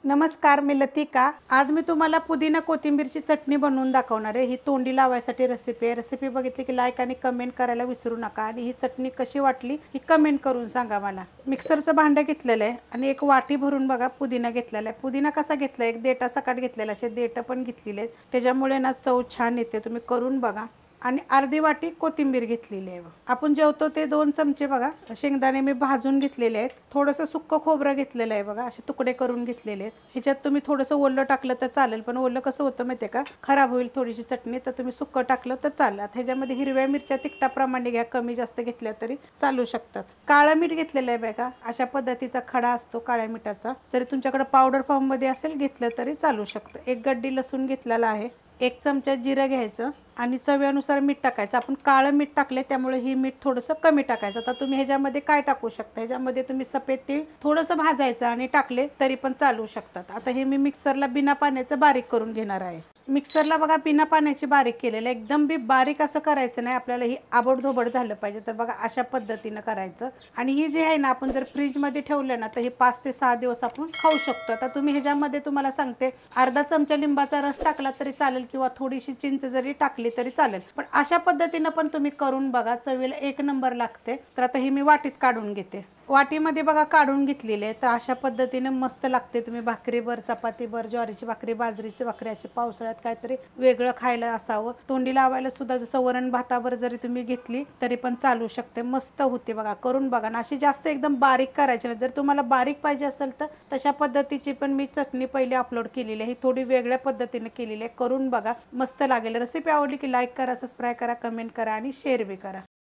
नमस्कार, मी लतिका। आज मी तुम्हाला पुदिना कोथिंबीरची चटणी बनवून दाखवणार आहे। ही तोंडी लावायसाठी रेसिपी आहे। रेसिपी बघितली की लाईक आणि कमेंट करायला विसरू नका आणि ही चटणी कशी वाटली ही कमेंट करून सांगा मला। मिक्सरचं भांडं घेतलेलं आहे आणि एक वाटी भरून बघा पुदिना घेतलेला आहे। पुदिना कसा घेतला, एक देठा सकट घेतलेला, असे देठ पण घेतलेले आहेत, त्याच्यामुळे ना चव छान येते। तुम्ही करून बघा। आणि अर्धी वाटी कोथिंबीर घेतलेली आहे। आपण जेवतो ते 2 चमचे बघा शेंगदाणे मी भाजून घेतलेले आहेत। थोडंसं सुक्क खोबरं घेतलेलं आहे बघा, असे तुकडे करून घेतलेले आहेत। ह्याच्यात तुम्ही थोडंसं ओलं टाकलं तर चालेल, पण ओलं कसं होतं माहिती आहे का, खराब होईल थोडीशी चटणी, तर तुम्ही सुक्क टाकलं तर चालेल। ह्याच्यामध्ये हिरव्या मिरच्या तिखटाप्रमाणे घ्या, कमी जास्त घेतल्या तरी चालू शकतात। काळं मीठ घेतलेलं आहे बघा, अशा पद्धतीचा खडा असतो काळ्या मिठाचा, जरी तुमच्याकडे पावडर फॉर्म मध्ये असेल घेतलं तरी चालू शकतं। एक गड्डी लसूण घेतलेला आहे, 1 चमचा जिरं घ्यायचं आणि चवीनुसार मीठ टाकायचं। आपण काळं मीठ टाकले त्यामुळे ही मीठ थोडंसं कमी टाकायचं। आता तुम्ही ह्याच्यामध्ये काय टाकू शकता, ह्याच्यामध्ये तुम्ही सफेद तीळ थोडंसं भाजायचं आणि टाकले तरी पण चालू शकतात। आता हे मी मिक्सरला बिना पाण्याचं बारीक करून घेणार आहे। मिक्सरला बघा बिना पाण्याची बारीक केलेलं, एकदम बी बारीक असं करायचं नाही, आपल्याला ही आबडधोबड झालं पाहिजे। तर बघा अशा पद्धतीनं करायचं। आणि ही जी आहे ना, आपण जर फ्रीजमध्ये ठेवलं ना तर ही 5 ते 6 दिवस आपण खाऊ शकतो। आता तुम्ही ह्याच्यामध्ये तुम्हाला सांगते अर्धा चमचा लिंबाचा रस टाकला तरी चालेल किंवा थोडीशी चिंच जरी टाकली तरी चालेल, पण अशा पद्धतीनं पण तुम्ही करून बघा, चवीला 1 नंबर लागते। तर आता ही मी वाटीत काढून घेते। वाटीमध्ये बघा काढून घेतलेले आहे, तर अशा पद्धतीने मस्त लागते। तुम्ही भाकरीवर, चपातीवर, ज्वारीची भाकरी, बाजरीची भाकरी, अशी पावसाळ्यात काहीतरी वेगळं खायला असावं, तोंडी लावायला सुद्धा, जसं वरण भातावर जरी तुम्ही घेतली तरी पण चालू शकते, मस्त होते बघा। करून बघा ना, अशी जास्त एकदम बारीक करायची नाही। जर तुम्हाला बारीक पाहिजे असेल तर तशा पद्धतीची पण मी चटणी पहिली अपलोड केलेली आहे, ही थोडी वेगळ्या पद्धतीने केलेली आहे। करून बघा, मस्त लागेल। रेसिपी आवडली की लाईक करा, सबस्क्राईब करा, कमेंट करा आणि शेअर बी करा।